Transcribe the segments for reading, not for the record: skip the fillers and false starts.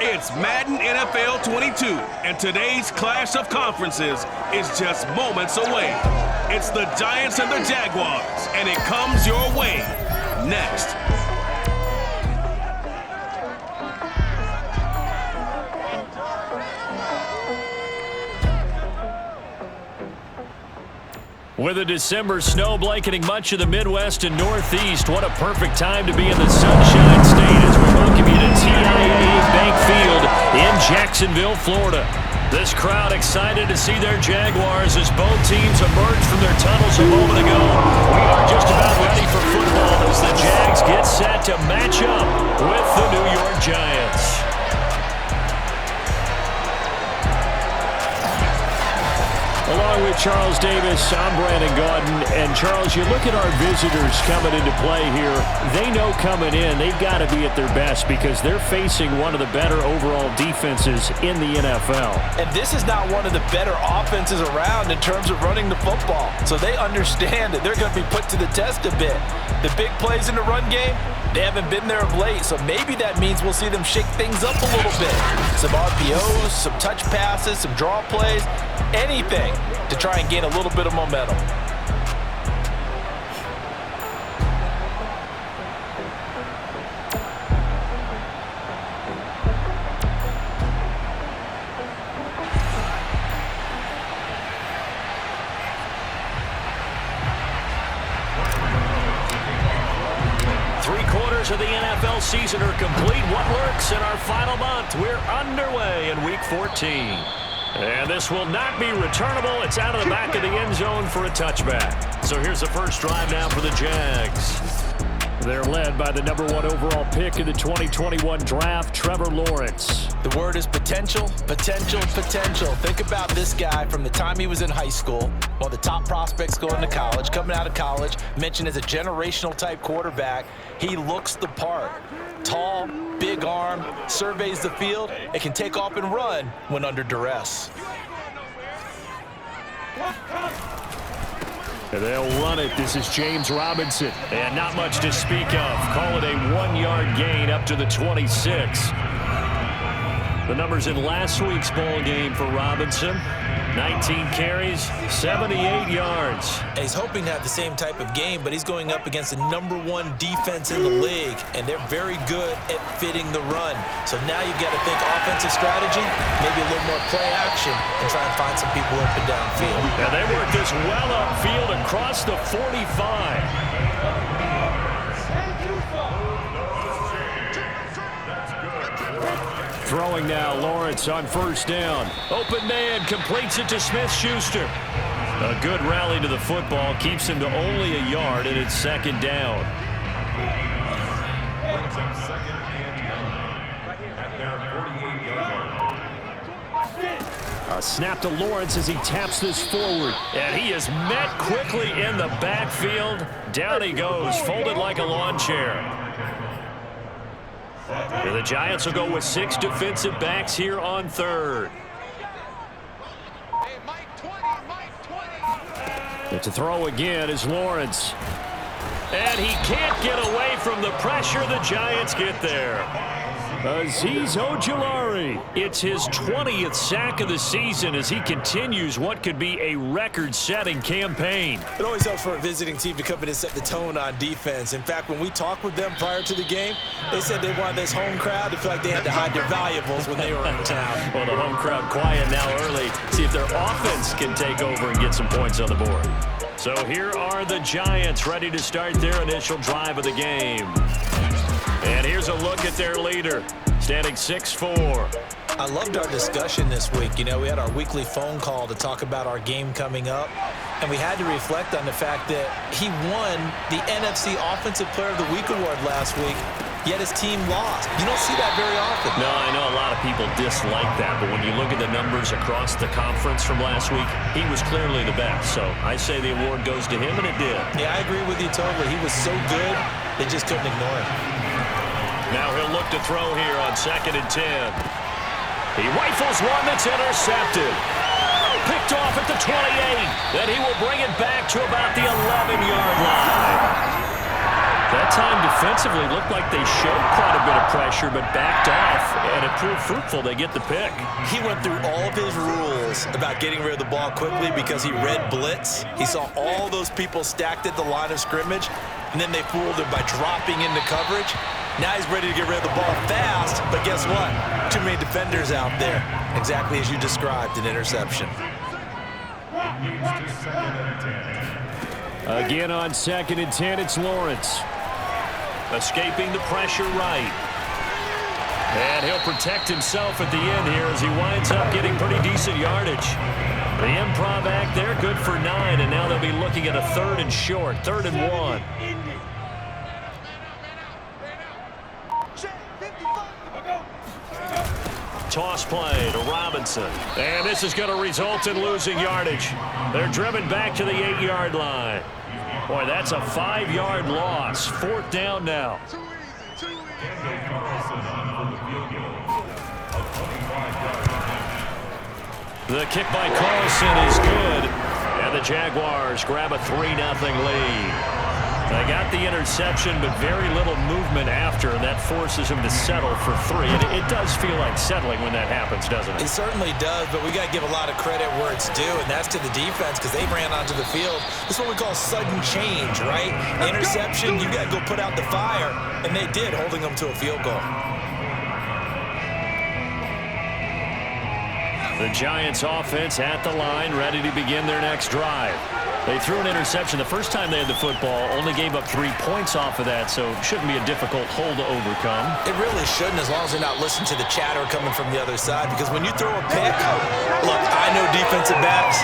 It's Madden NFL 22, and today's clash of conferences is just moments away. It's the Giants and the Jaguars, and it comes your way next. With a December snow blanketing much of the Midwest and Northeast, what a perfect time to be in the Sunshine State as we welcome you to TIAA Bank Field in Jacksonville, Florida. This crowd excited to see their Jaguars as both teams emerged from their tunnels a moment ago. We are just about ready for football as the Jags get set to match up with the New York Giants. Along with Charles Davis, I'm Brandon Gaudin. And Charles, you look at our visitors coming into play here. They know coming in they've got to be at their best because they're facing one of the better overall defenses in the NFL. And this is not one of the better offenses around in terms of running the football. So they understand that they're going to be put to the test a bit. The big plays in the run game, they haven't been there of late, so maybe that means we'll see them shake things up a little bit. Some RPOs, some touch passes, some draw plays, anything to try and gain a little bit of momentum. Of the NFL season are complete. What works in our final month? We're underway in Week 14. And this will not be returnable. It's out of the back of the end zone for a touchback. So here's the first drive now for the Jags. They're led by the #1 overall pick in the 2021 draft, Trevor Lawrence. The word is potential, potential, potential. Think about this guy from the time he was in high school, one of the top prospects going to college, coming out of college, mentioned as a generational type quarterback. He looks the part. Tall, big arm, surveys the field, and can take off and run when under duress. They'll run it. This is James Robinson. And not much to speak of. Call it a 1-yard gain up to the 26. The numbers in last week's ball game for Robinson. 19 carries, 78 yards. And he's hoping to have the same type of game, but he's going up against the #1 defense in the league, and they're very good at fitting the run. So now you've got to think offensive strategy, maybe a little more play action, and try and find some people up and downfield. And they work this well upfield across the 45. Throwing now, Lawrence on first down. Open man, completes it to Smith-Schuster. A good rally to the football, keeps him to only a yard, and it's second down. A snap to Lawrence as he taps this forward. And he is met quickly in the backfield. Down he goes, folded like a lawn chair. And the Giants will go with 6 defensive backs here on third. And to throw again is Lawrence. And he can't get away from the pressure. The Giants get there. Azeez Ojulari. It's his 20th sack of the season as he continues what could be a record-setting campaign. It always helps for a visiting team to come in and set the tone on defense. In fact, when we talked with them prior to the game, they said they wanted this home crowd to feel like they had to hide their valuables when they were in town. Well, the home crowd quiet now early. See if their offense can take over and get some points on the board. So here are the Giants ready to start their initial drive of the game. And here's a look at their leader, standing 6'4". I loved our discussion this week. You know, we had our weekly phone call to talk about our game coming up, and we had to reflect on the fact that he won the NFC Offensive Player of the Week award last week, yet his team lost. You don't see that very often. No, I know a lot of people dislike that, but when you look at the numbers across the conference from last week, he was clearly the best. So I say the award goes to him, and it did. Yeah, I agree with you totally. He was so good, they just couldn't ignore him. Now he'll look to throw here on 2nd and 10. He rifles one that's intercepted. Picked off at the 28. Then he will bring it back to about the 11-yard line. That time defensively looked like they showed quite a bit of pressure, but backed off, and it proved fruitful. They get the pick. He went through all of his rules about getting rid of the ball quickly because he read blitz. He saw all those people stacked at the line of scrimmage, and then they fooled him by dropping into coverage. Now he's ready to get rid of the ball fast, but guess what? Too many defenders out there. Exactly as you described, an interception. Again on 2nd and 10, it's Lawrence. Escaping the pressure right. And he'll protect himself at the end here as he winds up getting pretty decent yardage. The improv act there, good for 9, and now they'll be looking at a 3rd and short, 3rd and 1. Toss play to Robinson. And this is going to result in losing yardage. They're driven back to the 8-yard line. Boy, that's a 5-yard loss. 4th down now. The kick by Carlson is good. And the Jaguars grab a 3-0 lead. They got the interception, but very little movement after, and that forces him to settle for 3. And it does feel like settling when that happens, doesn't it? It certainly does, but we got to give a lot of credit where it's due, and that's to the defense because they ran onto the field. This is what we call sudden change, right? Interception, you got to go put out the fire, and they did, holding them to a field goal. The Giants offense at the line, ready to begin their next drive. They threw an interception the first time they had the football, only gave up 3 points off of that, so it shouldn't be a difficult hole to overcome. It really shouldn't, as long as they're not listening to the chatter coming from the other side, because when you throw a pick, look, I know defensive backs,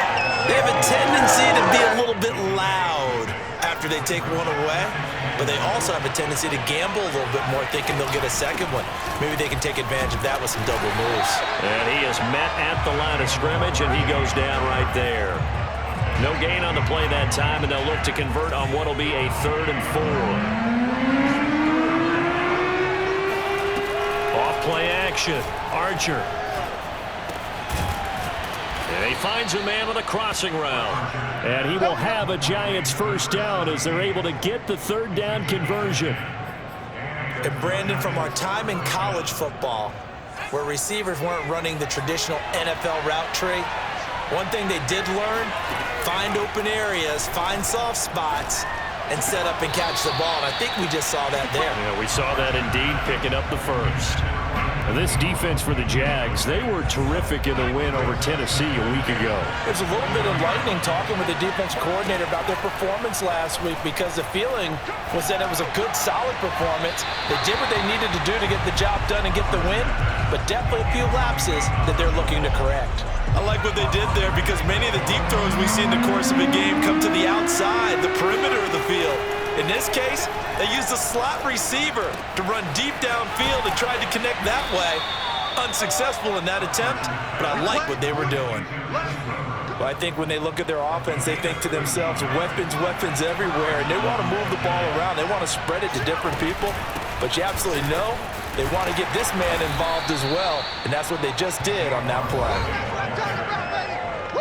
they have a tendency to be a little bit loud after they take one away, but they also have a tendency to gamble a little bit more, thinking they'll get a second one. Maybe they can take advantage of that with some double moves. And he is met at the line of scrimmage, and he goes down right there. No gain on the play that time, and they'll look to convert on what will be a 3rd and 4. Off play action. Archer. And he finds a man with a crossing route. And he will have a Giants 1st down as they're able to get the 3rd down conversion. And Brandon, from our time in college football, where receivers weren't running the traditional NFL route tree, one thing they did learn, find open areas, find soft spots, and set up and catch the ball. And I think we just saw that there. Yeah, we saw that indeed, picking up the 1st. Now this defense for the Jags, they were terrific in the win over Tennessee a week ago. There's a little bit of lightning talking with the defense coordinator about their performance last week because the feeling was that it was a good, solid performance. They did what they needed to do to get the job done and get the win, but definitely a few lapses that they're looking to correct. I like what they did there because many of the deep throws we see in the course of a game come to the outside, the perimeter of the field. In this case, they used a slot receiver to run deep downfield and tried to connect that way. Unsuccessful in that attempt, but I like what they were doing. Well, I think when they look at their offense, they think to themselves, weapons, weapons everywhere, and they want to move the ball around. They want to spread it to different people, but you absolutely know they want to get this man involved as well, and that's what they just did on that play.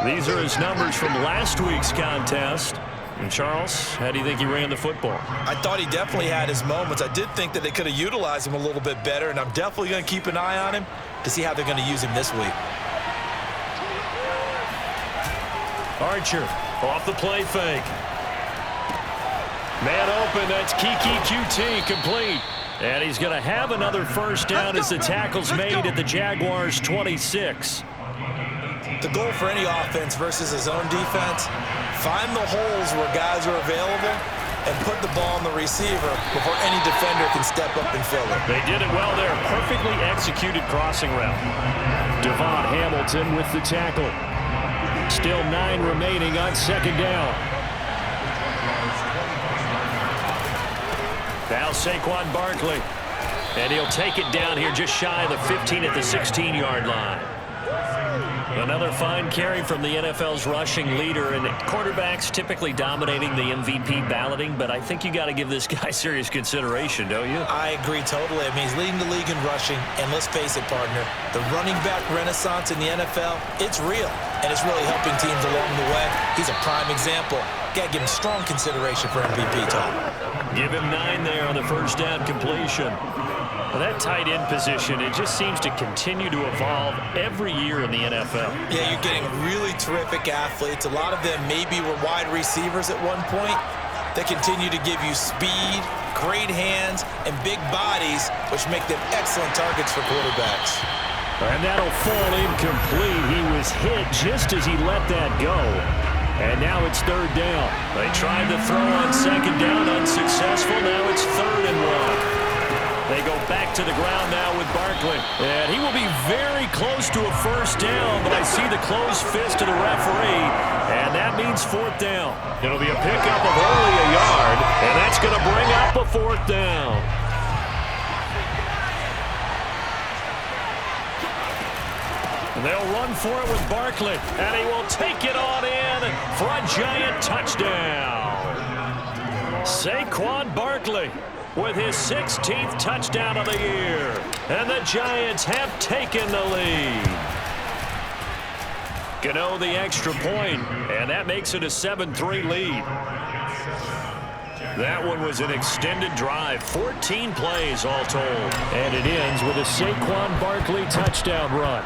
These are his numbers from last week's contest. And Charles, how do you think he ran the football? I thought he definitely had his moments. I did think that they could have utilized him a little bit better, and I'm definitely going to keep an eye on him to see how they're going to use him this week. Archer off the play fake. Man open, that's Kiki QT complete. And he's going to have another 1st down as the tackle's made at the Jaguars' 26. The goal for any offense versus his own defense, find the holes where guys are available and put the ball on the receiver before any defender can step up and fill it. They did it well there. Perfectly executed crossing route. Devon Hamilton with the tackle. Still 9 remaining on 2nd down. Now Saquon Barkley. And he'll take it down here just shy of the 15 at the 16-yard line. Another fine carry from the NFL's rushing leader, and quarterbacks typically dominating the MVP balloting, but I think you got to give this guy serious consideration, don't you? I agree totally. I mean, he's leading the league in rushing, and let's face it, partner, the running back renaissance in the NFL, it's real, and it's really helping teams along the way. He's a prime example. Got to give him strong consideration for MVP talk. Give him 9 there on the first down completion. Well, that tight end position, it just seems to continue to evolve every year in the NFL. Yeah, you're getting really terrific athletes. A lot of them maybe were wide receivers at one point. They continue to give you speed, great hands, and big bodies, which make them excellent targets for quarterbacks. And that'll fall incomplete. He was hit just as he let that go. And now it's third down. They tried to throw on second down, unsuccessful. Now it's 3rd and 1. They go back to the ground now with Barkley. And he will be very close to a first down, but I see the closed fist of the referee, and that means 4th down. It'll be a pickup of only a yard, and that's going to bring up a 4th down. They'll run for it with Barkley, and he will take it on in for a giant touchdown. Saquon Barkley with his 16th touchdown of the year, and the Giants have taken the lead. Gano the extra point, and that makes it a 7-3 lead. That one was an extended drive, 14 plays all told, and it ends with a Saquon Barkley touchdown run.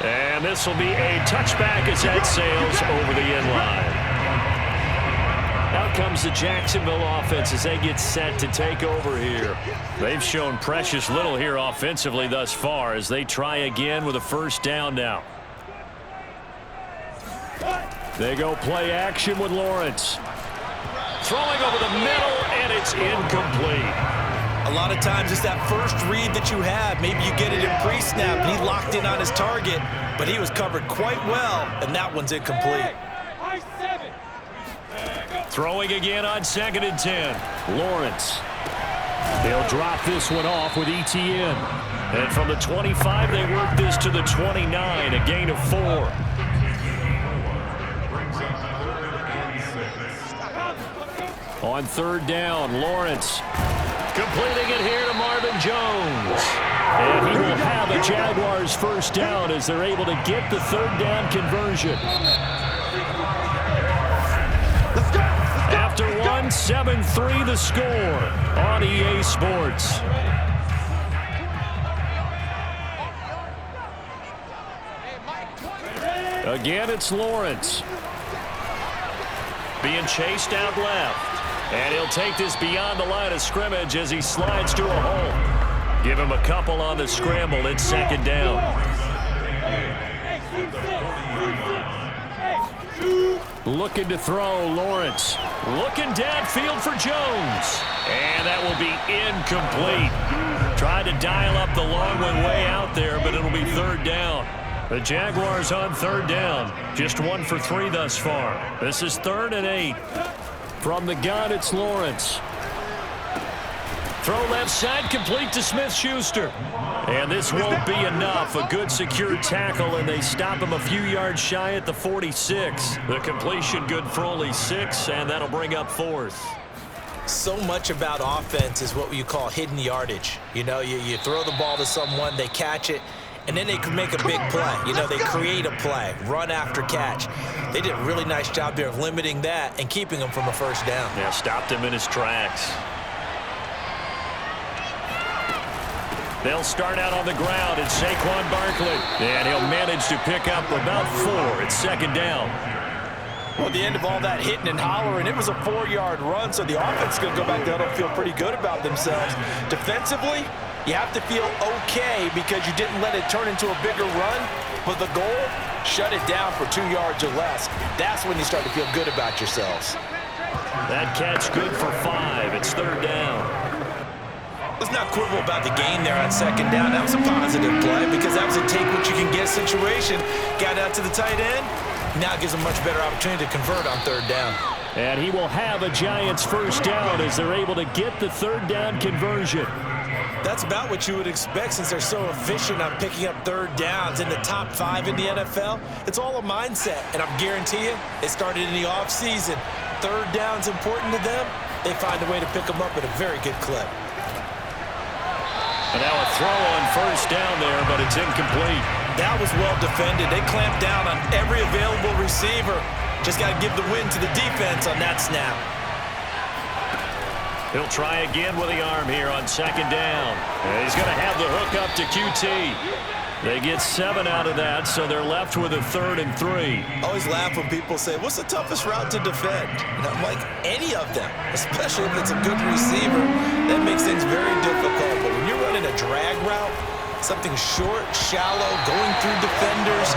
And this will be a touchback as that sails over the end line. Out comes the Jacksonville offense as they get set to take over here. They've shown precious little here offensively thus far as they try again with a first down now. They go play action with Lawrence. Throwing over the middle, and it's incomplete. A lot of times it's that first read that you have. Maybe you get it in pre-snap, and he locked in on his target, but he was covered quite well, and that one's incomplete. Throwing again on 2nd and 10. Lawrence. They'll drop this one off with ETN. And from the 25, they work this to the 29, a gain of 4. On 3rd down, Lawrence. Completing it here to Marvin Jones. And he will have a Jaguars first down as they're able to get the 3rd down conversion. After one, 7-3 the score on EA Sports. Again, it's Lawrence. Being chased out left. And he'll take this beyond the line of scrimmage as he slides to a hole. Give him a couple on the scramble. It's 2nd down. Looking to throw, Lawrence. Looking downfield for Jones. And that will be incomplete. Tried to dial up the long one way out there, but it'll be 3rd down. The Jaguars on 3rd down. Just 1 for 3 thus far. This is 3rd and 8. From the gun, it's Lawrence. Throw left side, complete to Smith-Schuster. And this won't be enough. A good secure tackle, and they stop him a few yards shy at the 46. The completion good for only 6, and that'll bring up 4th. So much about offense is what you call hidden yardage. You know, you throw the ball to someone, they catch it, and then they can make a big play. You know, they create a play, run after catch. They did a really nice job there of limiting that and keeping him from a first down. Yeah, stopped him in his tracks. They'll start out on the ground. It's Saquon Barkley. And he'll manage to pick up about 4. It's 2nd down. Well, at the end of all that hitting and hollering, it was a 4-yard run, so the offense is going to go back there and feel pretty good about themselves. Defensively, you have to feel okay because you didn't let it turn into a bigger run, but the goal, shut it down for 2 yards or less. That's when you start to feel good about yourselves. That catch good for 5. It's 3rd down. Let's not quibble about the gain there on 2nd down. That was a positive play because that was a take-what-you-can-get situation. Got out to the tight end. Now it gives them a much better opportunity to convert on 3rd down. And he will have a Giants first down as they're able to get the 3rd down conversion. That's about what you would expect since they're so efficient on picking up 3rd downs in the top 5 in the NFL. It's all a mindset, and I'm guarantee you it started in the offseason. 3rd down's important to them. They find a way to pick them up at a very good clip. And now a throw on first down there, but it's incomplete. That was well defended. They clamped down on every available receiver. Just got to give the win to the defense on that snap. He'll try again with the arm here on second down. And he's going to have the hook up to QT. They get 7 out of that, so they're left with a 3rd and 3. I always laugh when people say, what's the toughest route to defend? And I'm like, any of them, especially if it's a good receiver. That makes things very difficult. But when you're running a drag route, something short, shallow, going through defenders,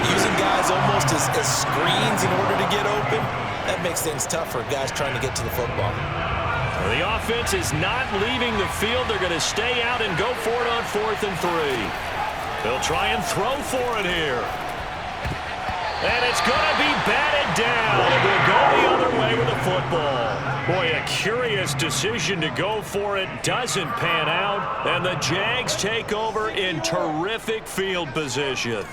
using guys almost as screens in order to get open, that makes things tough for guys trying to get to the football. The offense is not leaving the field. They're going to stay out and go for it on 4th and 3. They'll try and throw for it here. And it's going to be batted down. It will go the other way with the football. Boy, a curious decision to go for it. Doesn't pan out. And the Jags take over in terrific field position.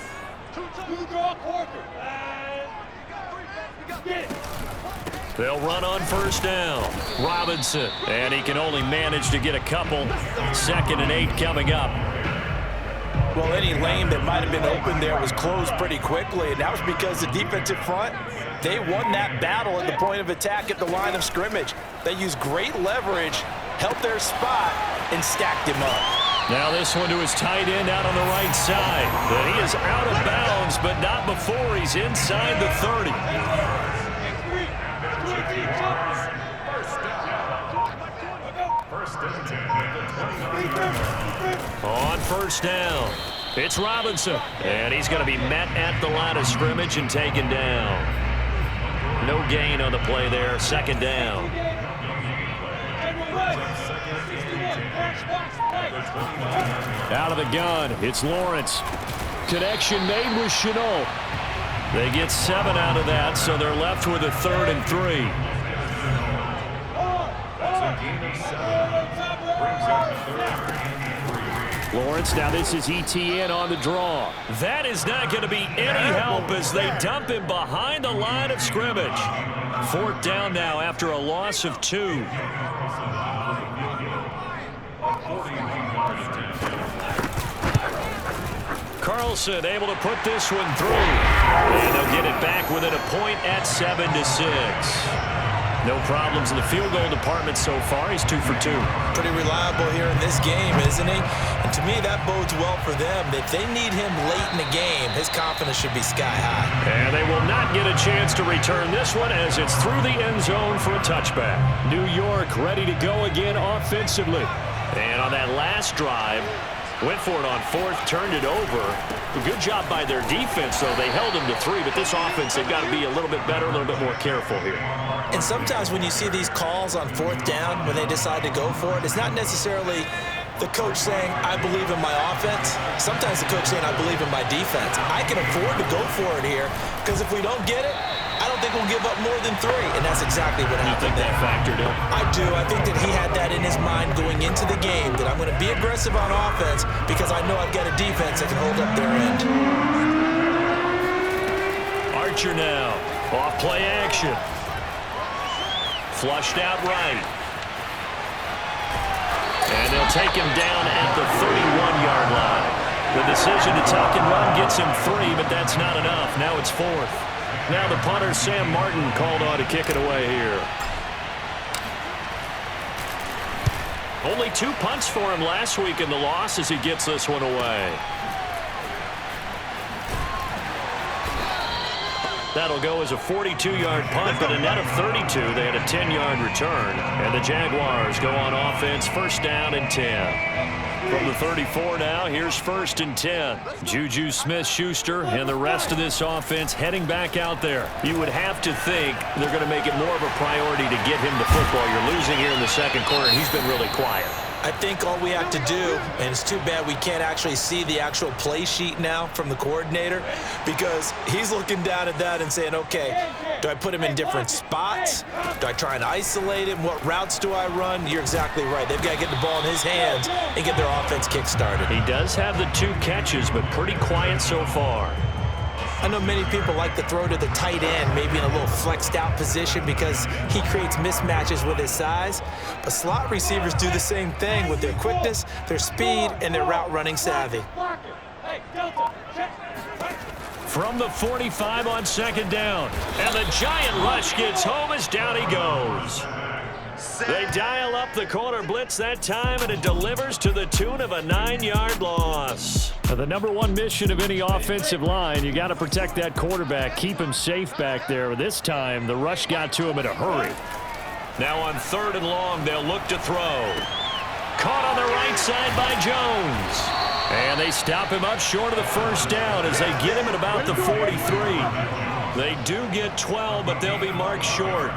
They'll run on 1st down. Robinson. And he can only manage to get a couple. 2nd and 8 coming up. Well, any lane that might have been open there was closed pretty quickly, and that was because the defensive front, they won that battle at the point of attack at the line of scrimmage. They used great leverage, held their spot, and stacked him up. Now this one to his tight end out on the right side. And he is out of bounds, but not before he's inside the 30. On 1st down, it's Robinson. And he's going to be met at the line of scrimmage and taken down. No gain on the play there, 2nd down. Out of the gun, it's Lawrence. Connection made with Chenault. They get 7 out of that, so they're left with a 3rd and 3. Lawrence, now this is ETN on the draw. That is not going to be any help as they dump him behind the line of scrimmage. 4th down now after a loss of 2. Carlson able to put this one through. And they'll get it back within a point at 7-6. No problems in the field goal department so far. He's 2 for 2. Pretty reliable here in this game, isn't he? And to me, that bodes well for them. If they need him late in the game, his confidence should be sky high. And they will not get a chance to return this one as it's through the end zone for a touchback. New York ready to go again offensively. And on that last drive, went for it on 4th, turned it over. A good job by their defense, though. They held them to 3, but this offense, they've got to be a little bit better, a little bit more careful here. And sometimes when you see these calls on 4th down, when they decide to go for it, it's not necessarily the coach saying, I believe in my offense. Sometimes the coach saying, I believe in my defense. I can afford to go for it here, because if we don't get it, I don't think we'll give up more than 3. And that's exactly what happened there. You think that factored in? I do. I think that he had that in his mind going into the game, that I'm going to be aggressive on offense because I know I've got a defense that can hold up their end. Archer now. Off play action. Flushed out right. And they'll take him down at the 31-yard line. The decision to tuck and run gets him 3, but that's not enough. Now it's 4th. Now the punter, Sam Martin, called on to kick it away here. Only 2 punts for him last week in the loss as he gets this one away. That'll go as a 42-yard punt, but a net of 32. They had a 10-yard return. And the Jaguars go on offense, 1st down and 10. From the 34 now, here's 1st and 10. Juju Smith-Schuster and the rest of this offense heading back out there. You would have to think they're going to make it more of a priority to get him the football. You're losing here in the 2nd quarter, and he's been really quiet. I think all we have to do, and it's too bad we can't actually see the actual play sheet now from the coordinator, because he's looking down at that and saying, okay, do I put him in different spots? Do I try and isolate him? What routes do I run? You're exactly right. They've got to get the ball in his hands and get their offense kick-started. He does have the 2 catches, but pretty quiet so far. I know many people like to throw to the tight end, maybe in a little flexed out position because he creates mismatches with his size. But slot receivers do the same thing with their quickness, their speed, and their route running savvy. from the 45 on second down. And the giant rush gets home as down he goes. They dial up the corner blitz that time, and it delivers to the tune of a 9-yard loss. The number one mission of any offensive line, you got to protect that quarterback, keep him safe back there. This time, the rush got to him in a hurry. Now on 3rd and long, they'll look to throw. Caught on the right side by Jones. And they stop him up short of the first down as they get him at about the 43. They do get 12, but they'll be marked short.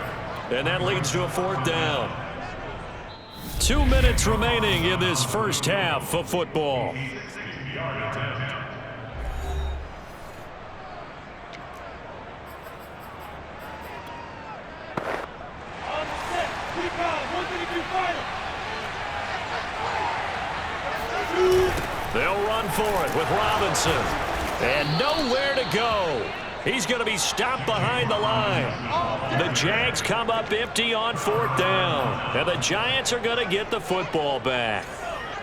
And that leads to a 4th down. 2 minutes remaining in this first half of football. They'll run for it with Robinson. And nowhere to go. He's going to be stopped behind the line. The Jags come up empty on 4th down. And the Giants are going to get the football back.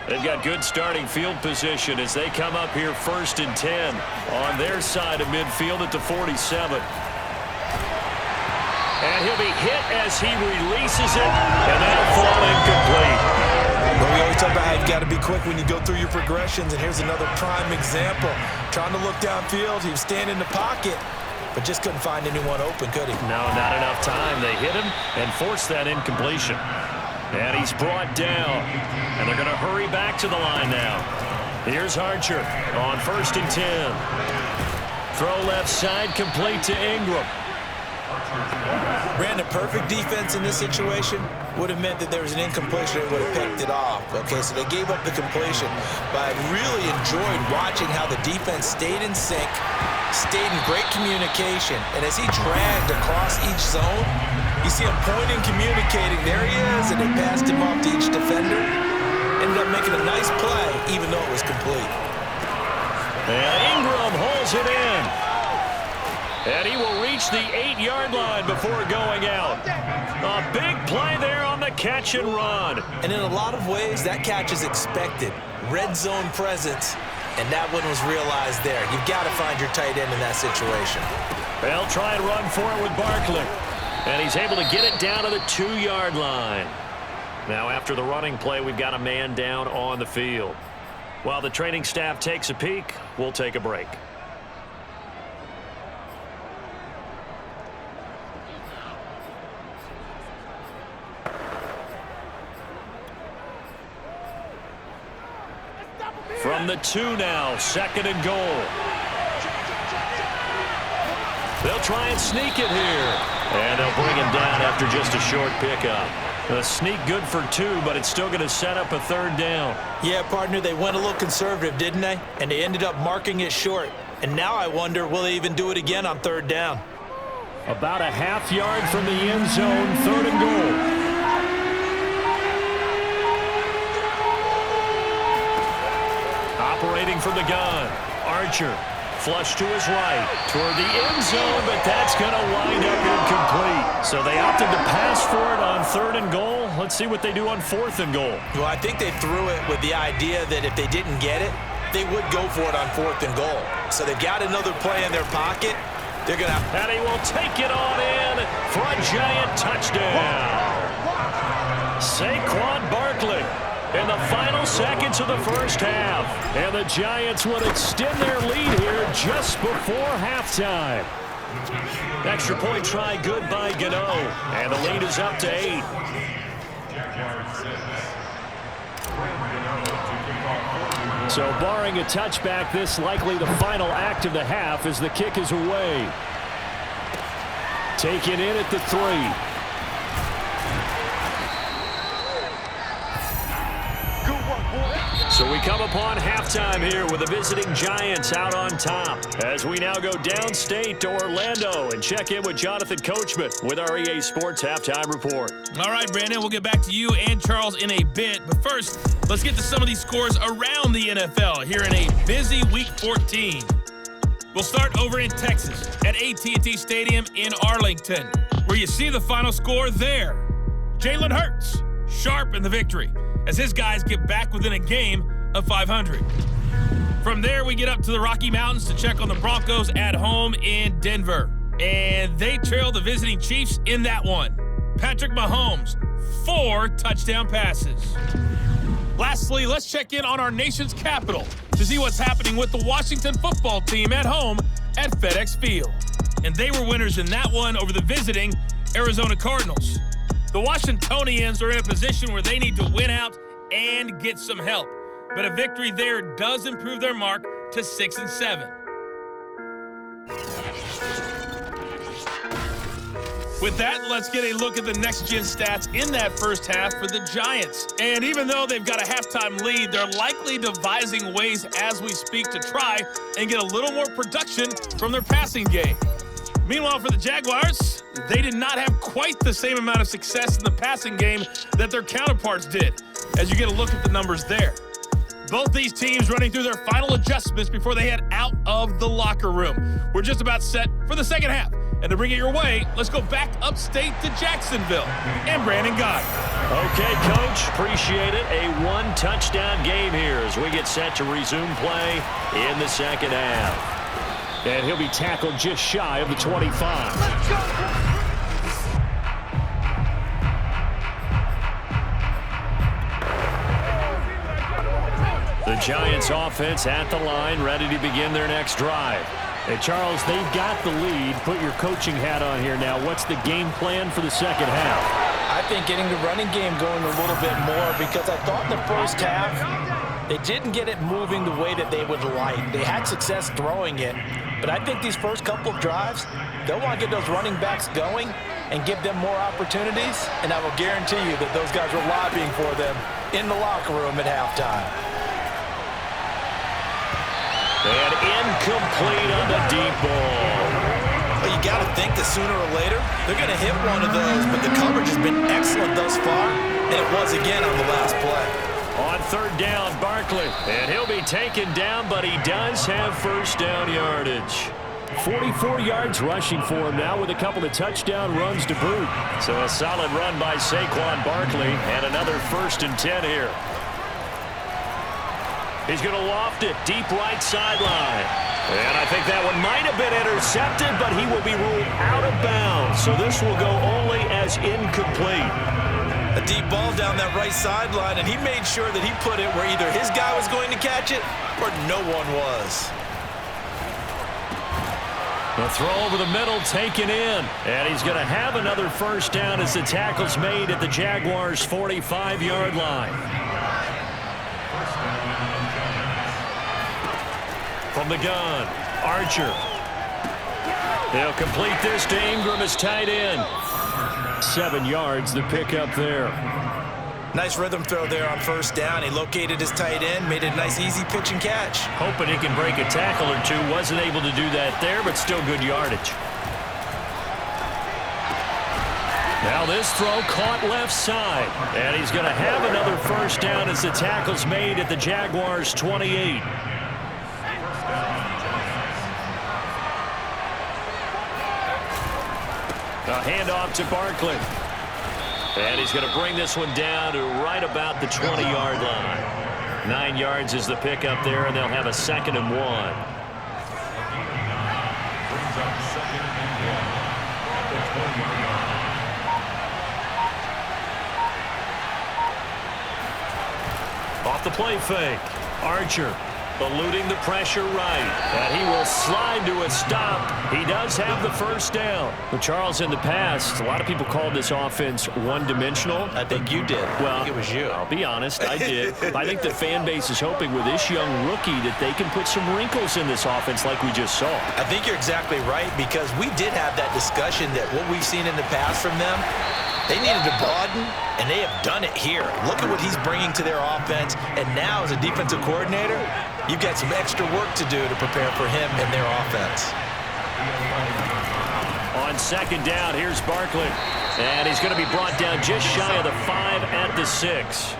They've got good starting field position as they come up here 1st and 10 on their side of midfield at the 47. And he'll be hit as he releases it, and that'll fall incomplete. But we always talk about how you've got to be quick when you go through your progressions, and here's another prime example. Trying to look downfield, he was standing in the pocket, but just couldn't find anyone open, could he? No, not enough time. They hit him and forced that incompletion. And he's brought down, and they're going to hurry back to the line now. Here's Archer on 1st and 10. Throw left side, complete to Ingram. Brandon, perfect defense in this situation would have meant that there was an incompletion and would have picked it off. Okay, so they gave up the completion. But I really enjoyed watching how the defense stayed in sync, stayed in great communication. And as he dragged across each zone, you see him pointing, communicating. There he is, and they passed him off to each defender. Ended up making a nice play, even though it was complete. And Ingram holds it in. And he will reach the 8-yard line before going out. A big play there on the catch and run. And in a lot of ways, that catch is expected. Red zone presence, and that one was realized there. You've got to find your tight end in that situation. They'll try and run for it with Barkley. And he's able to get it down to the 2-yard line. Now after the running play, we've got a man down on the field. While the training staff takes a peek, we'll take a break. From the 2 now, 2nd and goal. They'll try and sneak it here. And they'll bring him down after just a short pickup. A sneak good for 2, but it's still going to set up a 3rd down. Yeah, partner, they went a little conservative, didn't they? And they ended up marking it short. And now I wonder, will they even do it again on 3rd down? About a half yard from the end zone, 3rd and goal. Operating from the gun, Archer, flush to his right, toward the end zone, but that's going to wind up incomplete. So they opted to pass for it on 3rd and goal. Let's see what they do on 4th and goal. Well, I think they threw it with the idea that if they didn't get it, they would go for it on 4th and goal. So they've got another play in their pocket. They're going to... And he will take it on in for a giant touchdown. Saquon Barkley. In the final seconds of the first half. And the Giants will extend their lead here just before halftime. Extra point try good by Gano. And the lead is up to 8. So barring a touchback, this likely the final act of the half as the kick is away. Taken in at the 3. So we come upon halftime here with the visiting Giants out on top. As we now go downstate to Orlando and check in with Jonathan Coachman with our EA Sports Halftime Report. All right, Brandon, we'll get back to you and Charles in a bit. But first, let's get to some of these scores around the NFL here in a busy Week 14. We'll start over in Texas at AT&T Stadium in Arlington, where you see the final score there. Jalen Hurts, sharp in the victory, as his guys get back within a game of 500. From there, we get up to the Rocky Mountains to check on the Broncos at home in Denver. And they trail the visiting Chiefs in that one. Patrick Mahomes, 4 touchdown passes. Lastly, let's check in on our nation's capital to see what's happening with the Washington football team at home at FedEx Field. And they were winners in that one over the visiting Arizona Cardinals. The Washingtonians are in a position where they need to win out and get some help. But a victory there does improve their mark to 6-7. With that, let's get a look at the next-gen stats in that first half for the Giants. And even though they've got a halftime lead, they're likely devising ways as we speak to try and get a little more production from their passing game. Meanwhile, for the Jaguars, they did not have quite the same amount of success in the passing game that their counterparts did, as you get a look at the numbers there. Both these teams running through their final adjustments before they head out of the locker room. We're just about set for the second half. And to bring it your way, let's go back upstate to Jacksonville and Brandon Gott. Okay, Coach, appreciate it. A 1-touchdown game here as we get set to resume play in the second half. And he'll be tackled just shy of the 25. Let's go! The Giants offense at the line, ready to begin their next drive. Hey, Charles, they've got the lead. Put your coaching hat on here now. What's the game plan for the second half? I think getting the running game going a little bit more, because I thought in the first half they didn't get it moving the way that they would like. They had success throwing it, but I think these first couple of drives, they'll want to get those running backs going and give them more opportunities, and I will guarantee you that those guys were lobbying for them in the locker room at halftime. And incomplete on the deep ball. Well, you got to think that sooner or later they're going to hit one of those, but the coverage has been excellent thus far, and it was again on the last play. On third down, Barkley, and he'll be taken down, but he does have first down yardage. 44 yards rushing for him now with a couple of touchdown runs to boot. So a solid run by Saquon Barkley, and another 1st and 10 here. He's going to loft it deep right sideline. And I think that one might have been intercepted, but he will be ruled out of bounds. So this will go only as incomplete. A deep ball down that right sideline, and he made sure that he put it where either his guy was going to catch it or no one was. The throw over the middle taken in. And he's going to have another first down as the tackle's made at the Jaguars' 45-yard line. From the gun, Archer. They'll complete this to Ingram as tight end. 7 yards, the pickup there. Nice rhythm throw there on first down. He located his tight end, made it a nice easy pitch and catch. Hoping he can break a tackle or two. Wasn't able to do that there, but still good yardage. Now this throw caught left side. And he's going to have another first down as the tackle's made at the Jaguars' 28. A handoff to Barkley. And he's going to bring this one down to right about the 20-yard line. 9 yards is the pickup there, and they'll have a 2nd and 1. Off the play fake. Archer eluding the pressure right. And he will slide to a stop. He does have the first down. Well, Charles, in the past, a lot of people called this offense one-dimensional. I think you did. Well, I think it was you. I'll be honest, I did. I think the fan base is hoping with this young rookie that they can put some wrinkles in this offense like we just saw. I think you're exactly right, because we did have that discussion that what we've seen in the past from them, they needed to broaden, and they have done it here. Look at what he's bringing to their offense, and now as a defensive coordinator, you've got some extra work to do to prepare for him and their offense. On second down, here's Barkley. And he's going to be brought down just shy of the 5 at the 6.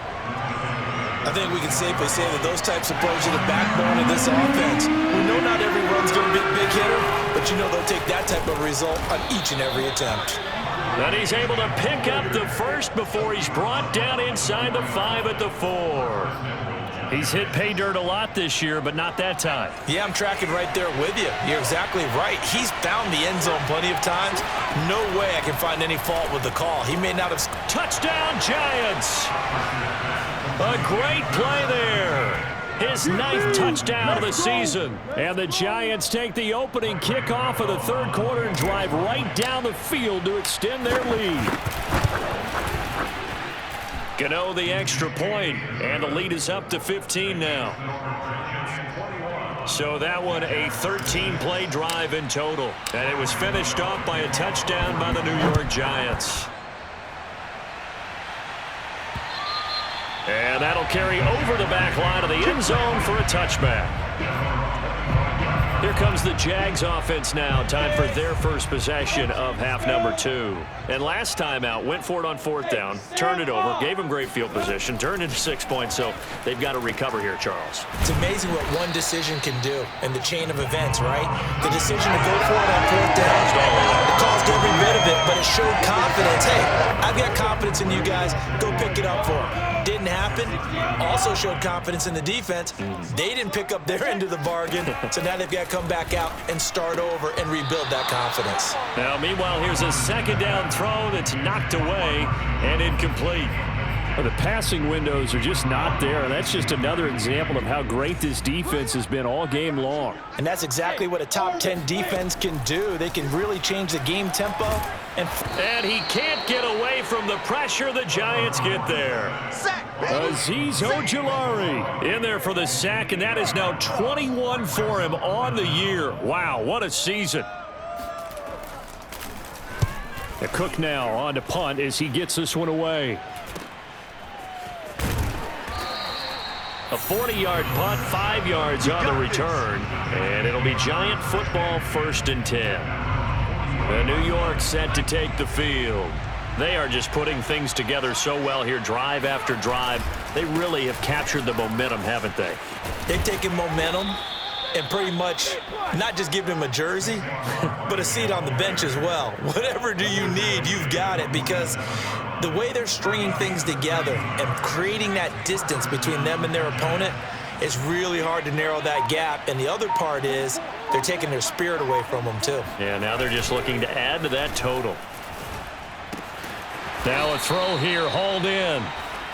I think we can safely say that those types of plays are the backbone of this offense. We know not every run's going to be a big hitter, but you know they'll take that type of result on each and every attempt. And he's able to pick up the first before he's brought down inside the 5 at the 4. He's hit pay dirt a lot this year, but not that time. Yeah, I'm tracking right there with you. You're exactly right. He's found the end zone plenty of times. No way I can find any fault with the call. He may not have... Touchdown, Giants! A great play there. His 9th touchdown of the season. And the Giants take the opening kickoff of the third quarter and drive right down the field to extend their lead. Gano the extra point, and the lead is up to 15 now. So that one a 13-play drive in total. And it was finished off by a touchdown by the New York Giants. And that'll carry over the back line of the end zone for a touchback. Here comes the Jags offense now. Time for their first possession of half number 2. And last time out, went for it on 4th down, turned it over, gave them great field position, turned into 6 points, so they've got to recover here, Charles. It's amazing what one decision can do in the chain of events, right? The decision to go for it on 4th down, it caused every bit of it, but it showed confidence. Hey, I've got confidence in you guys. Go pick it up for them. Didn't happen. Also showed confidence in the defense. They didn't pick up their end of the bargain, so now they've got to come back out and start over and rebuild that confidence. Now, meanwhile, here's a second down throw that's knocked away and incomplete. Well, the passing windows are just not there, and that's just another example of how great this defense has been all game long. And that's exactly what a top 10 defense can do. They can really change the game tempo. And he can't get away from the pressure. The Giants get there. Azeez Ojulari in there for the sack, and that is now 21 for him on the year. Wow, what a season. The Cook now on to punt as he gets this one away. A 40-yard punt, 5 yards on the return, and it'll be Giant football 1st and 10. The New York set to take the field. They are just putting things together so well here, drive after drive. They really have captured the momentum, haven't they? They've taken momentum and pretty much not just given him a jersey, but a seat on the bench as well. Whatever do you need, you've got it, because the way they're stringing things together and creating that distance between them and their opponent, it's really hard to narrow that gap. And the other part is they're taking their spirit away from them, too. Yeah, now they're just looking to add to that total. Now a throw here, hauled in.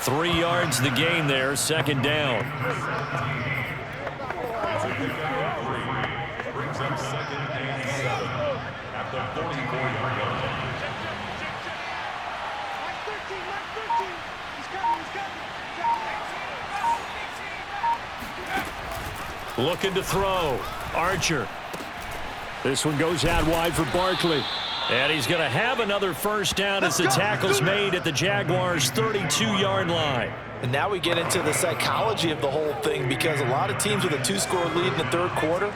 3 yards the gain there, 2nd down. Brings up 2nd and 7 at the 44-yard line. Looking to throw. Archer. This one goes out wide for Barkley. And he's going to have another 1st down as the tackle's made at the Jaguars' 32-yard line. And now we get into the psychology of the whole thing, because a lot of teams with a 2-score lead in the 3rd quarter,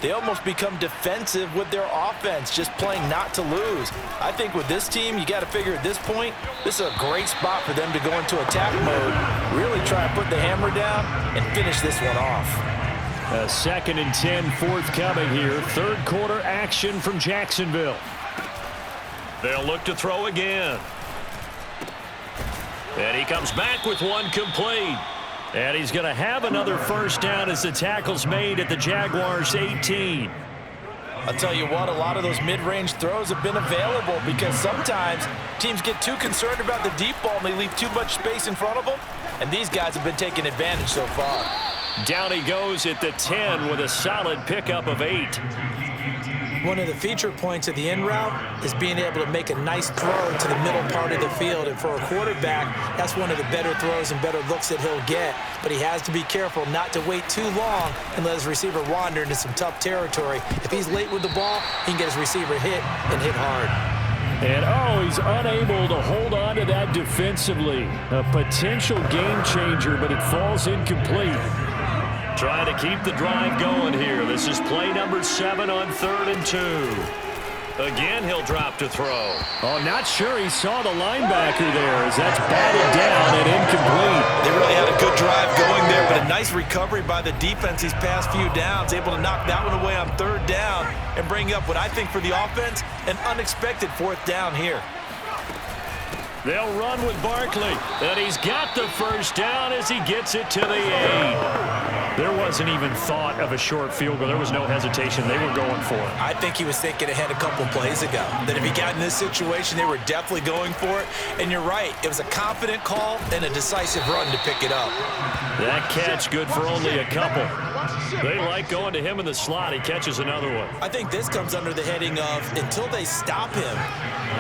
they almost become defensive with their offense, just playing not to lose. I think with this team, you got to figure at this point, this is a great spot for them to go into attack mode, really try and put the hammer down and finish this one off. A 2nd and 10 forthcoming here. 3rd quarter action from Jacksonville. They'll look to throw again. And he comes back with one complete. And he's going to have another 1st down as the tackle's made at the Jaguars' 18. I'll tell you what, a lot of those mid-range throws have been available, because sometimes teams get too concerned about the deep ball and they leave too much space in front of them. And these guys have been taking advantage so far. Down he goes at the 10 with a solid pickup of 8. One of the feature points of the in route is being able to make a nice throw to the middle part of the field. And for a quarterback, that's one of the better throws and better looks that he'll get. But he has to be careful not to wait too long and let his receiver wander into some tough territory. If he's late with the ball, he can get his receiver hit and hit hard. And, he's unable to hold on to that defensively. A potential game changer, but it falls incomplete. Trying to keep the drive going here. This is play number 7 on 3rd and 2. Again, he'll drop to throw. Oh, not sure he saw the linebacker there as that's batted down and incomplete. They really had a good drive going there, but a nice recovery by the defense these past few downs, able to knock that one away on 3rd down and bring up what I think for the offense, an unexpected 4th down here. They'll run with Barkley, and he's got the first down as he gets it to the 8. There wasn't even thought of a short field goal. There was no hesitation. They were going for it. I think he was thinking ahead a couple plays ago, that if he got in this situation, they were definitely going for it. And you're right, it was a confident call and a decisive run to pick it up. That catch good for only a couple. They like going to him in the slot. He catches another one. I think this comes under the heading of until they stop him,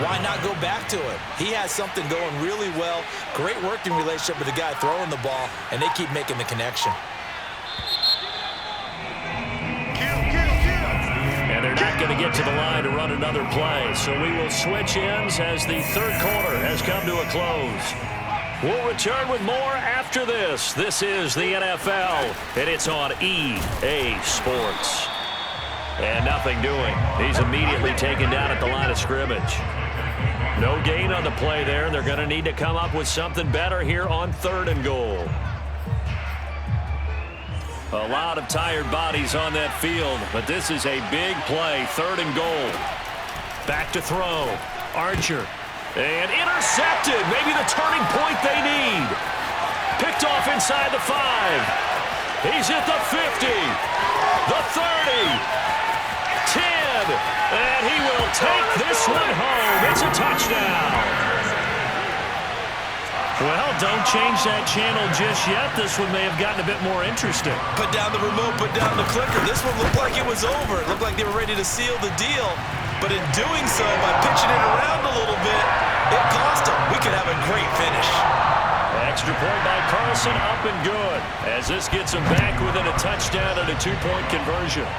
why not go back to it? He has something going really well, great working relationship with the guy throwing the ball, and they keep making the connection. And they're not going to get to the line to run another play. So we will switch ends as the third quarter has come to a close. We'll return with more after this. This is the NFL, and it's on EA Sports. And nothing doing. He's immediately taken down at the line of scrimmage. No gain on the play there. They're going to need to come up with something better here on 3rd and goal. A lot of tired bodies on that field, but this is a big play. 3rd and goal. Back to throw. Archer. And intercepted. Maybe the turning point they need. Picked off inside the 5. He's at the 50. The 30. 10. And he will take this one home. It's a touchdown. Well, don't change that channel just yet. This one may have gotten a bit more interesting. Put down the remote, put down the clicker. This one looked like it was over. It looked like they were ready to seal the deal. But in doing so, by pitching it around a little bit, it cost them. We could have a great finish. Extra point by Carlson, up and good. As this gets them back within a touchdown and a 2-point conversion.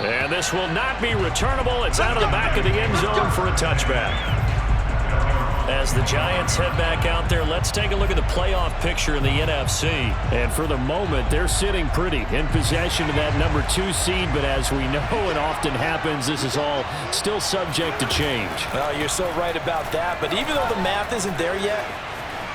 And this will not be returnable. It's out of the back of the end zone for a touchback. As the Giants head back out there, let's take a look at the playoff picture in the NFC. And for the moment, they're sitting pretty in possession of that number 2 seed. But as we know it often happens, this is all still subject to change. Well, you're so right about that. But even though the math isn't there yet,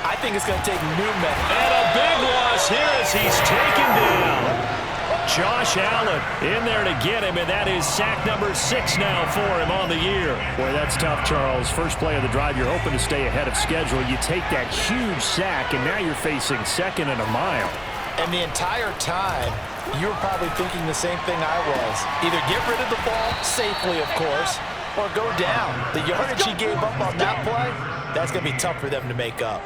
I think it's going to take new method. And a big loss here as he's taken down. Josh Allen in there to get him, and that is sack number 6 now for him on the year. Boy, that's tough, Charles. First play of the drive, you're hoping to stay ahead of schedule. You take that huge sack, and now you're facing 2nd and a mile. And the entire time, you were probably thinking the same thing I was. Either get rid of the ball, safely of course, or go down. The yardage he gave up on that play, that's going to be tough for them to make up.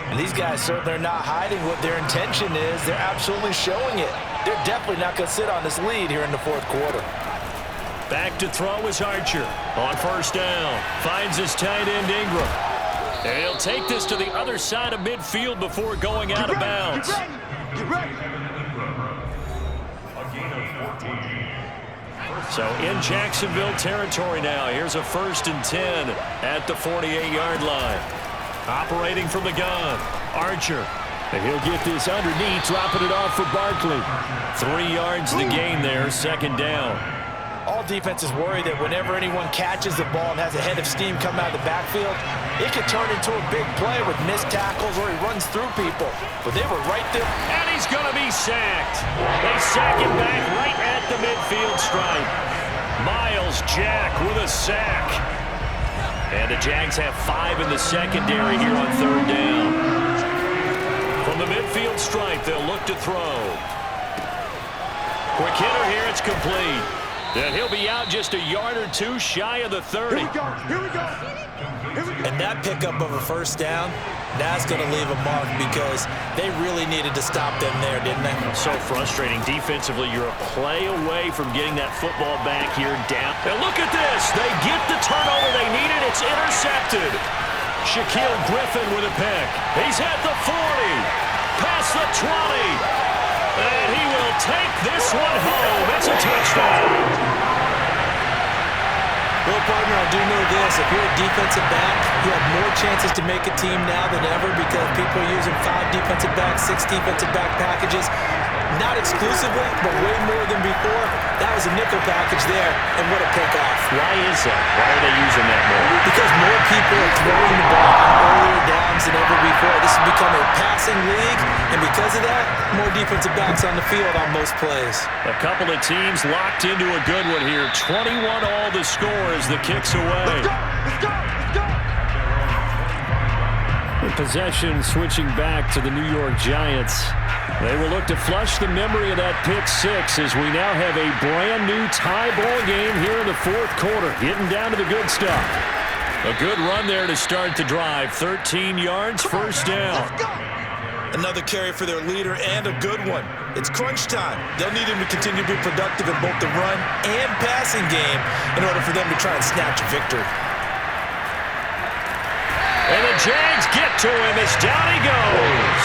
And these guys certainly are not hiding what their intention is. They're absolutely showing it. They're definitely not going to sit on this lead here in the 4th quarter. Back to throw is Archer. On 1st down. Finds his tight end Ingram. And he'll take this to the other side of midfield before going out of bounds. Get ready. A gain of 14. So in Jacksonville territory now. Here's a 1st and 10 at the 48-yard line. Operating from the gun. Archer. And he'll get this underneath, dropping it off for Barkley. 3 yards the gain there, 2nd down. All defenses worry that whenever anyone catches the ball and has a head of steam come out of the backfield, it can turn into a big play with missed tackles or he runs through people. But they were right there. And he's going to be sacked. They sack him back right at the midfield stripe. Myles Jack with a sack. And the Jags have 5 in the secondary here on 3rd down. From the midfield stripe, they'll look to throw. Quick hitter here, it's complete. And he'll be out just a yard or 2 shy of the 30. Here we go. And that pickup of a 1st down, that's going to leave a mark because they really needed to stop them there, didn't they? So frustrating. Defensively, you're a play away from getting that football back here down. And look at this. They get the turnover they needed. It's intercepted. Shaquill Griffin with a pick. He's at the 40. Past the 20. And he will take this one home. It's a touchdown. Well, partner, I do know this. If you're a defensive back, you have more chances to make a team now than ever because people are using 5 defensive backs, 6 defensive back packages. Not exclusively, but way more than before. That was a nickel package there, and what a pickoff. Why is that? Why are they using that more? Because more people are throwing the ball on earlier downs than ever before. This has become a passing league, and because of that, more defensive backs on the field on most plays. A couple of teams locked into a good one here. 21 all the score as the kick's away. Let's go. possession switching back to the New York Giants. They will look to flush the memory of that pick six as we now have a brand new tie ball game here in the fourth quarter. Getting down to the good stuff. A good run there to start the drive. 13 yards, first down. Another carry for their leader and a good one. It's crunch time. They'll need him to continue to be productive in both the run and passing game in order for them to try and snatch a victory. And the Jags get to him as down he goes.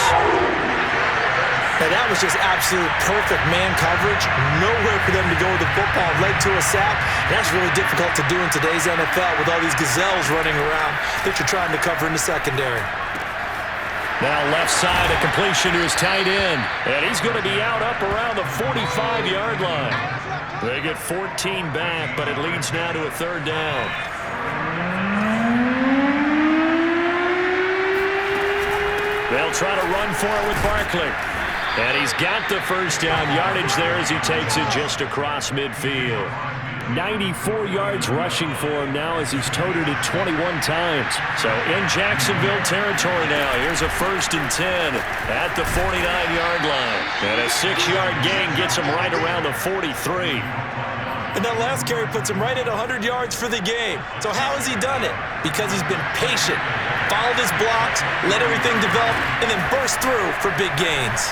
And that was just absolute perfect man coverage. Nowhere for them to go with the football. Led to a sack. That's really difficult to do in today's NFL with all these gazelles running around that you're trying to cover in the secondary. Now left side, a completion to his tight end. And he's going to be out up around the 45-yard line. They get 14 back, but it leads now to a third down. They'll try to run for it with Barkley. And he's got the first down yardage there as he takes it just across midfield. 94 yards rushing for him now as he's toted it 21 times. So in Jacksonville territory now. Here's a 1st and 10 at the 49-yard line. And a 6-yard gain gets him right around the 43. And that last carry puts him right at 100 yards for the game. So how has he done it? Because he's been patient, followed his blocks, let everything develop, and then burst through for big gains.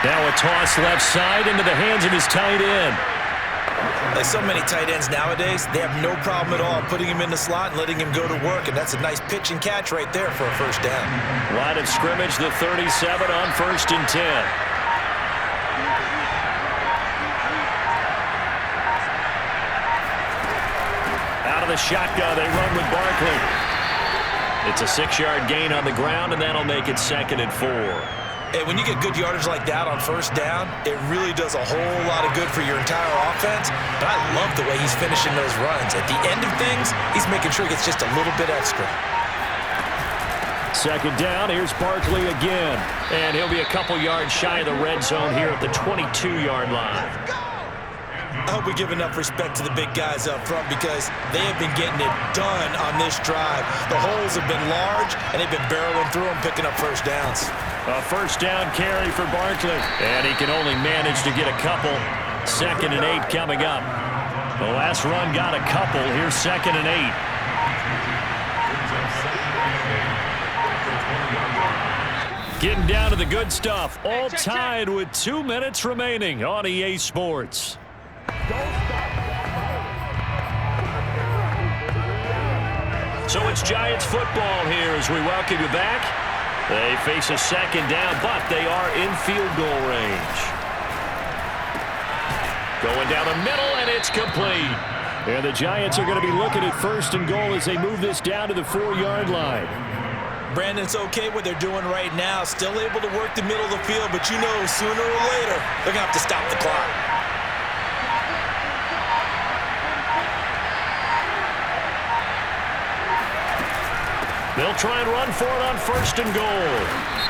Now a toss left side into the hands of his tight end. Like so many tight ends nowadays, they have no problem at all putting him in the slot and letting him go to work, and that's a nice pitch and catch right there for a first down. Line of scrimmage, the 37 on 1st and 10. Out of the shotgun, they run with Barkley. It's a 6-yard gain on the ground, and that'll make it 2nd and 4. Hey, when you get good yardage like that on first down, it really does a whole lot of good for your entire offense. But I love the way he's finishing those runs. At the end of things, he's making sure he gets just a little bit extra. 2nd down, here's Barkley again. And he'll be a couple yards shy of the red zone here at the 22-yard line. I hope we give enough respect to the big guys up front because they have been getting it done on this drive. The holes have been large, and they've been barreling through them, picking up first downs. A first down carry for Barkley. And he can only manage to get a couple. 2nd and 8 coming up. The last run got a couple. Here's 2nd and 8. Getting down to the good stuff. All tied with 2 minutes remaining on EA Sports. So it's Giants football here as we welcome you back. They face a 2nd down, but they are in field goal range. Going down the middle, and it's complete. And the Giants are going to be looking at 1st and goal as they move this down to the 4-yard line. Brandon, it's okay what they're doing right now. Still able to work the middle of the field, but you know sooner or later they're going to have to stop the clock. They'll try and run for it on 1st and goal.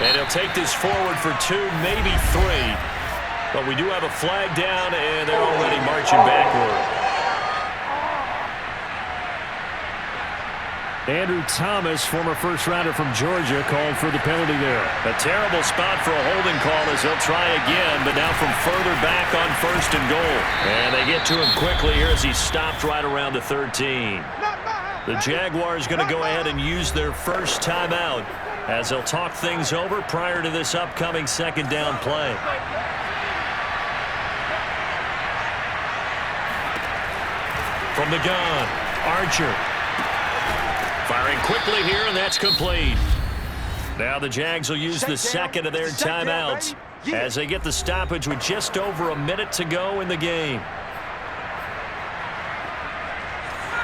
And he'll take this forward for 2, maybe 3. But we do have a flag down, and they're already marching backward. Andrew Thomas, former first-rounder from Georgia, called for the penalty there. A terrible spot for a holding call as they'll try again, but now from further back on 1st and goal. And they get to him quickly here as he's stopped right around the 13. The Jaguars going to go ahead and use their first timeout as they'll talk things over prior to this upcoming 2nd down play. From the gun, Archer. Firing quickly here, and that's complete. Now the Jags will use the 2nd of their timeouts as they get the stoppage with just over a minute to go in the game.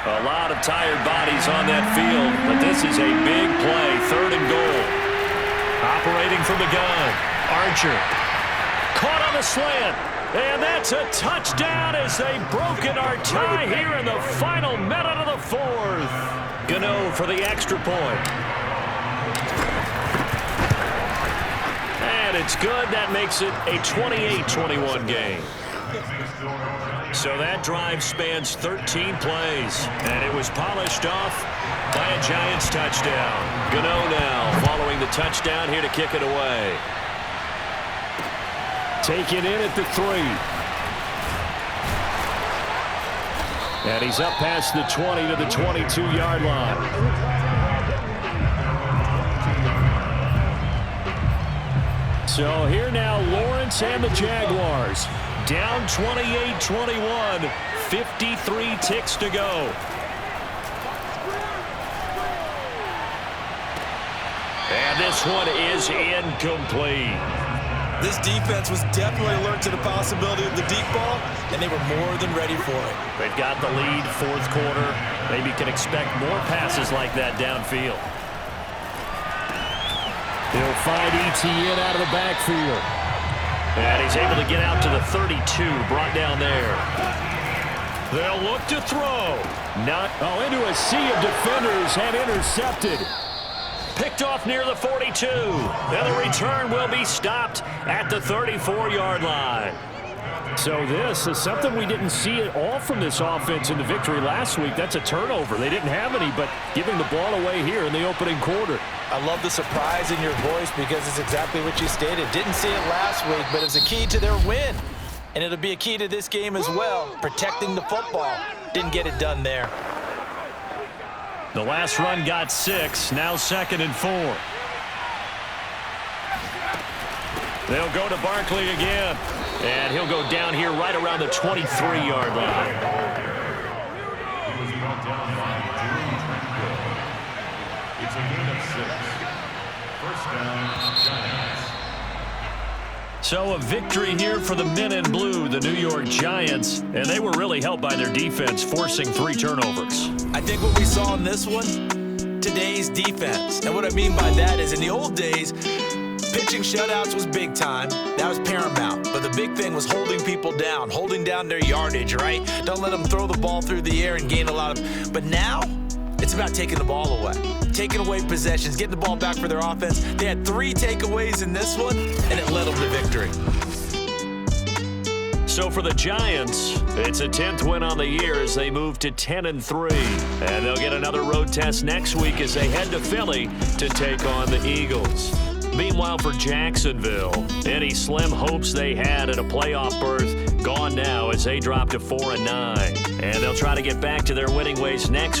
A lot of tired bodies on that field, but this is a big play. 3rd and goal. Operating from the gun. Archer. Caught on the slant. And that's a touchdown as they've broken our tie here in the final minute of the 4th. Gano for the extra point. And it's good. That makes it a 28-21 game. So that drive spans 13 plays, and it was polished off by a Giants touchdown. Gano now following the touchdown here to kick it away. Taken in at the 3. And he's up past the 20 to the 22-yard line. So here now, Lawrence and the Jaguars. Down 28-21, 53 ticks to go. And this one is incomplete. This defense was definitely alert to the possibility of the deep ball, and they were more than ready for it. They've got the lead, fourth quarter. Maybe can expect more passes like that downfield. He'll find Etienne out of the backfield. And he's able to get out to the 32, brought down there. They'll look to throw. Into a sea of defenders and intercepted. Picked off near the 42. And the return will be stopped at the 34-yard line. So this is something we didn't see at all from this offense in the victory last week. That's a turnover. They didn't have any, but giving the ball away here in the opening quarter. I love the surprise in your voice because it's exactly what you stated. Didn't see it last week, but it's a key to their win. And it'll be a key to this game as well, protecting the football. Didn't get it done there. The last run got 6, now 2nd and 4. They'll go to Barkley again. And he'll go down here right around the 23-yard line. He was brought down by Jerome Tranquill. It's a gain of 6. First down, Giants. So a victory here for the men in blue, the New York Giants. And they were really helped by their defense, forcing 3 turnovers. I think what we saw in this one, today's defense. And what I mean by that is in the old days, pitching shutouts was big time. That was paramount. But the big thing was holding people down, holding down their yardage, right? Don't let them throw the ball through the air and gain a lot of... But now, it's about taking the ball away. Taking away possessions, getting the ball back for their offense. They had 3 takeaways in this one, and it led them to victory. So for the Giants, it's a 10th win on the year as they move to 10-3. And they'll get another road test next week as they head to Philly to take on the Eagles. Meanwhile, for Jacksonville, any slim hopes they had at a playoff berth gone now as they drop to 4-9. And they'll try to get back to their winning ways next week.